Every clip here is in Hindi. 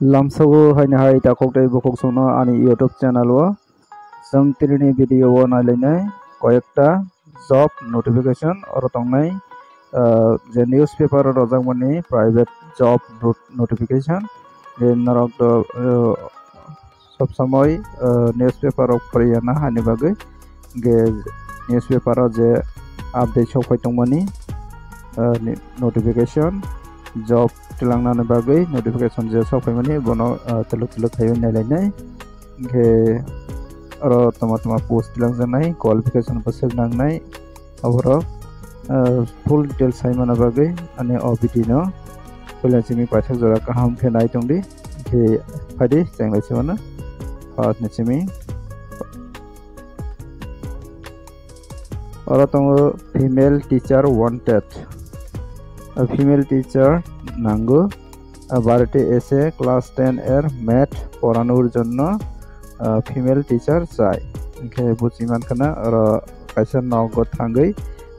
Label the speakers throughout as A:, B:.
A: Lamsago haina hai ta koktai bokok sono ani YouTube channel o जों तिरिनि भिडियो o नायलायनाय कयेकटा जब नोटिफिकेशन और तंगनाय जे न्यूज़पेपर रजाकमनि प्राइवेट जब नोटिफिकेशन जे नरक सब समय न्यूज़पेपर फरियाना हानि बागै गे न्यूज़पेपर जे अपडेट सफायतंगमनि नोटिफिकेशन जब तिलांनानै बागै नोटिफिकेशन जे सफायमनि बनो तेलुक थायो नायलायनाय गे और तमा पोस्ट तिलांजानाय क्वालिफिकेशन बोसोर नांनाय और फुल डिटेल्स साइमाना बागै आने अबिदिनो फैलासिमी पाठक जरा काहाम के नाय तंगदि के फादि जांलायसिमाना फास नेसिमी और तंगो female teacher wanted female teacher नांगो भारते एसे क्लास 10 एर मैथ पढ़ानोर जन्नो फीमेल टीचर चाय के बुजिमान खाना और कैसा नगद थांगै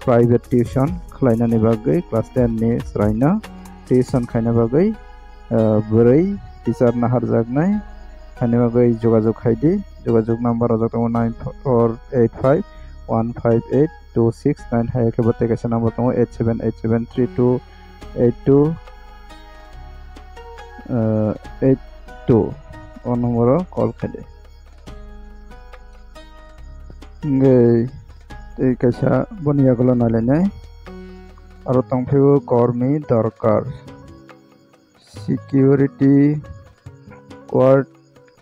A: प्राइवेट ट्यूशन खलायनानै बागै क्लास 10 नि स्रायना ट्यूशन खायना बागै बोरै टीचर नाहार जागनाय खायना बागै जोगाजोग खायदि जोगाजोग नम्बर जतो 9485158269 हाय के बते कैसा नंबर तो 8787328282 और नंबर कॉल खायदि गे ते कैसा बनिया गलो नायलायनाय और तंफेबो कर्मी दरकार सिक्योरिटी कोर्ट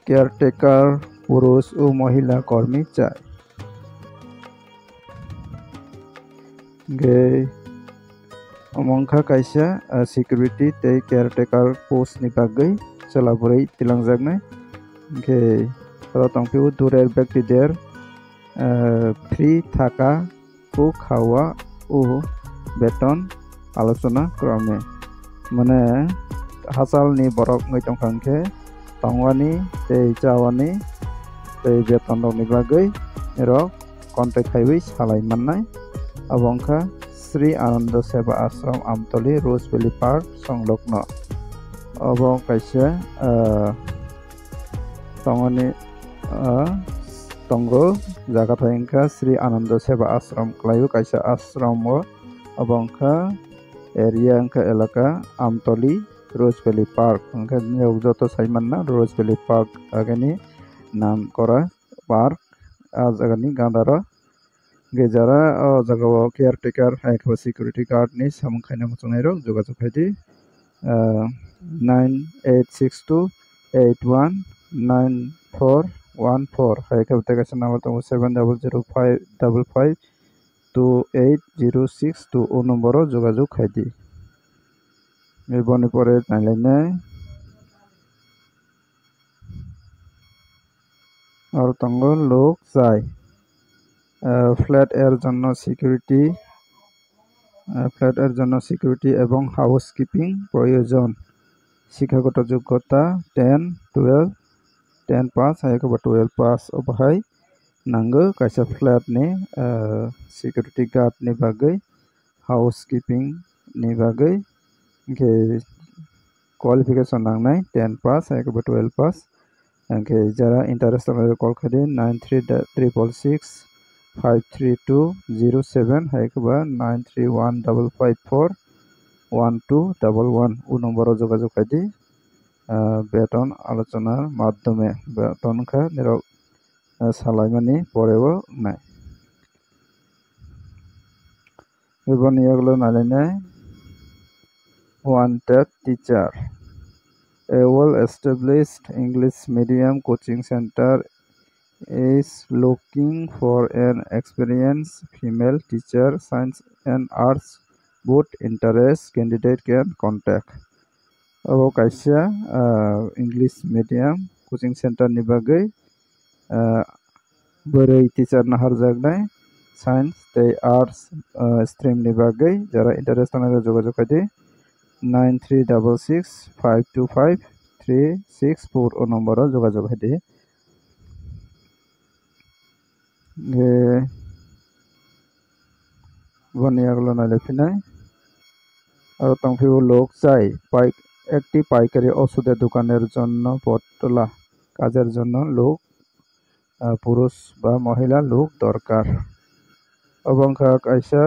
A: केयरटेकर पुरुष और महिला कर्मी चाय गे अमंखा कैसा सिक्योरिटी ते केयरटेकर पोस्ट नि बागै चलाबुरै तिलांजागनाय गे और तंफेबो दूरेर व्यक्तिदेर फ्री थाका को खावा ओ बेतन आलोचना क्रमे माने हासाल नि बरक मैतम खांखे तंगवानी ते जावानी ते बेतन नि बागै एरो कन्टेक्ट खाइबै सालाय माननाय अबंखा श्री आनंद सेवा आश्रम आमतली रोजबेली पार्क संलग्न अबं कैसे तंगवानी तंगो जागा थायंखा श्री आनंद सेवा आश्रम क्लायु कैसा आश्रम अबंखा एरिया अंका एलाका आमतली रोजबेली पार्क अंका जतो साइमानना रोजबेली पार्क आगेनी नाम करा पार्क आज आगनी गांदार गेजारा जगह केयरटेकर हाइकवा सिक्योरिटी गार्ड नि सामखायना मचनायरो जोगाजोग खायदि 9862819414 हाय के बते नंबर तो 7005552806 ओ नंबर जोगाजोग खायदि मेबने परे नायलायनाय और तंगो लोक जाय फ्लैट एर जन्नो सिक्योरिटी एवं हाउसकीपिंग प्रयोजन शिक्षागत योग्यता 10 पास हाय के 12 पास अबहाय नांगो कैसा फ्लैट ने सिक्योरिटी गार्ड नि बागै हाउसकीपिंग नि बागै के क्वालिफिकेशन नांनाय 10 पास हाय के 12 पास के जरा इंटरेस्ट कॉल खादि 9366532007 हाय के 9315541211 उ नंबर जोगाजोग खायदि बेतन आलोचना माध्यमे बेतन का निरक सालायमानि परेबो नाय बेबनि यागलो नायलायनाय wanted teacher A well-established English medium coaching center is looking for an experienced female teacher. Science and arts both interest candidate can contact. अब कैसा इंग्लिश मीडियम कोचिंग सेंटर नि बागै बोरै टीचर नाहार जागनाय साइंस ते आर्ट्स स्ट्रीम नि बागै जरा इंटरेस्ट थानाय जोगाजोग खायदि 9366525364 ओ नंबर जोगाजोग खायदि बनिया गलो नायलायफिनाय और तंफेबो लोक जाय একটি পাইকারি ওষুধের দোকানের জন্য পটলা কাজের জন্য লোক পুরুষ বা মহিলা লোক দরকার এবং kaisa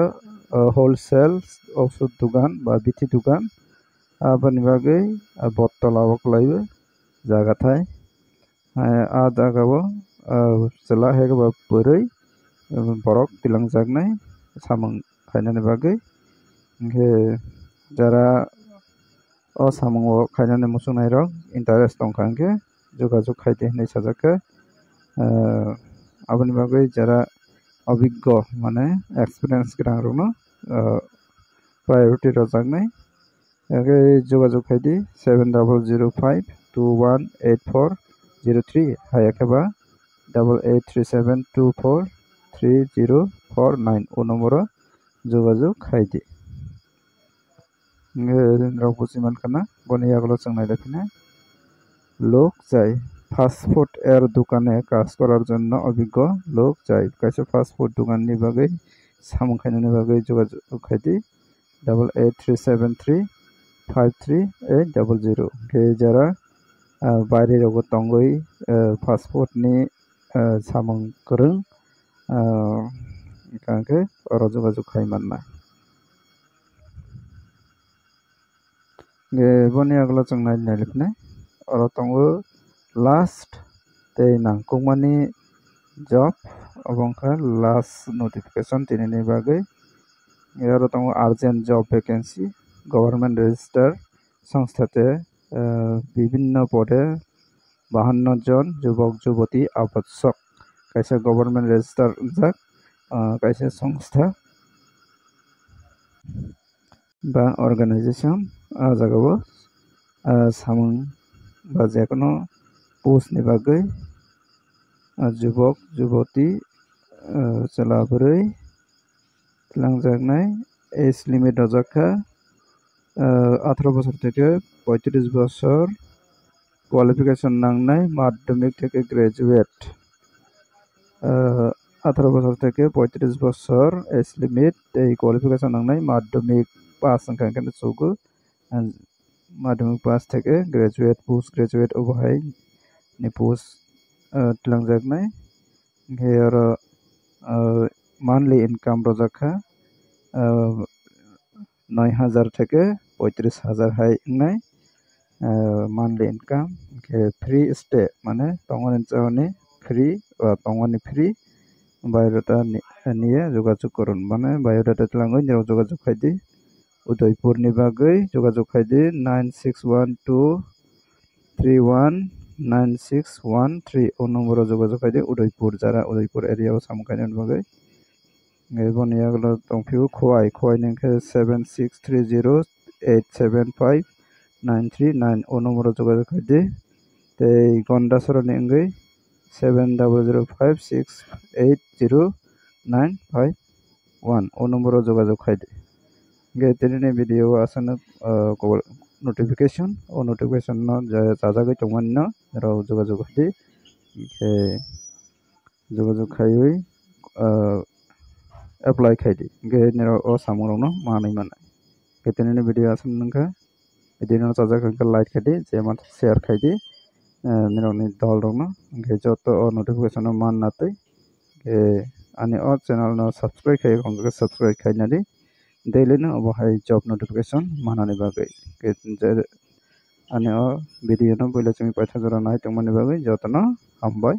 A: wholesale ওষুধ দোকান বা বিথি দোকান abani bagui bottala oklaibo jaga thai a jagao chela hegaba purui borok tilangjaknai samung khainani bagui hingke jara o samung o khainani muchungnai rok interest tongkha hingke jogajuk khaide hinui sajaka aboni bagui jara obiggo mane experience gorang rokno priority rojaknai যোগাযোগ খাইদি 7005218403 হায়াকেবা 8837243049 ও নম্বর যোগাযোগ খাইদি রাউপুসিমান খানা বনিয়াগুলো চাংনাই রাখিনা লোক চাই ফাস্টফুড এর দোকানে কাজ করার জন্য অভিজ্ঞ লোক চাই কাছে ফাস্টফুড দোকাননি বাগৈ সামুং খাইনানি বাগৈ যোগাযোগ খাইদি 8837353800 ke jara baire rogo tongoi passport ni samung korung kangke oro jogajuk khaimanna ge boni aglo changnai nailipne oro tongo last tei nangkukmani job obongkha last notification tinini bagai ero tongo urgent job vacancy government registrar संस्थाते विभिन्न पदे 52 जन युवक युवती आवश्यक कैसे गवर्नमेंट रजिस्टार जाक कैसे संस्था बा अर्गानाइजेशन जगह सामून बा जेकोनो पोस्ट नि बागै युवक युवती चलाबरै लांजागनाय एज लिमिट रजाखा 18 বছর থেকে 35 বছর কোয়ালিফিকেশন নাংনাই মাধ্যমিক থেকে গ্রাজুয়েট 18 বছর থেকে 35 বছর এজ লিমিট এই কোয়ালিফিকেশন নাংনাই মাধ্যমিক পাস সংখ্যাকে চৌগু মাধ্যমিক পাস থেকে গ্রাজুয়েট পোস্ট গ্রাজুয়েট ওভাই নি পোস্ট tlangjaknai হেয়ার মান্থলি ইনকাম রজাখা 9000 থেকে 35000 হাই নাই মান্থলি ইনকাম के फ्री स्टे माने तंगनि चावनि फ्री तंगनि फ्री बायोडाटा निये जोगाजोग करन माने बायोडाटा तलांगै निराव जोगाजोग खाइदि उदयपुर नि बागै जोगाजोग खाइदि 9612319613 ओ नम्बर जोगाजोग खाइदि उदयपुर जारा उदयपुर एरिया सामखायनि बागै बनियागलो तंफिउ खोआई खोआई नंखे 7630875939 ओ नम्बर जोगाजोग खाइदि ते गंडासरनि अंगै 7005680951 ओ नम्बर जोगाजोग खाइदि गे तेरिनि भिडियो आसन नोटिफिकेशन ओ नोटिफिकेशन न जाजागै तंगमन न राव जोगाजोग खाइदि के जोगाजोग खाइयै apply खाइदि गे नेराव ओ सामुरनो मानै मानै केतेनि भिडियो आसन नंखा भिडियो जाजागै लाइक खाइदि जे मात शेयर खाइदि नेरावनि दल रंनो गे जतो ओ नोटिफिकेशन मान नातै के आनि ओ चैनल न सब्सक्राइब खाइ खंगे सब्सक्राइब खाइनादि डेली न अबहाय जॉब नोटिफिकेशन मानानि बागै के आनि ओ भिडियो न बोले चंगि पाइथा जरा नाय तंगमनि बागै जतो न हामबाय।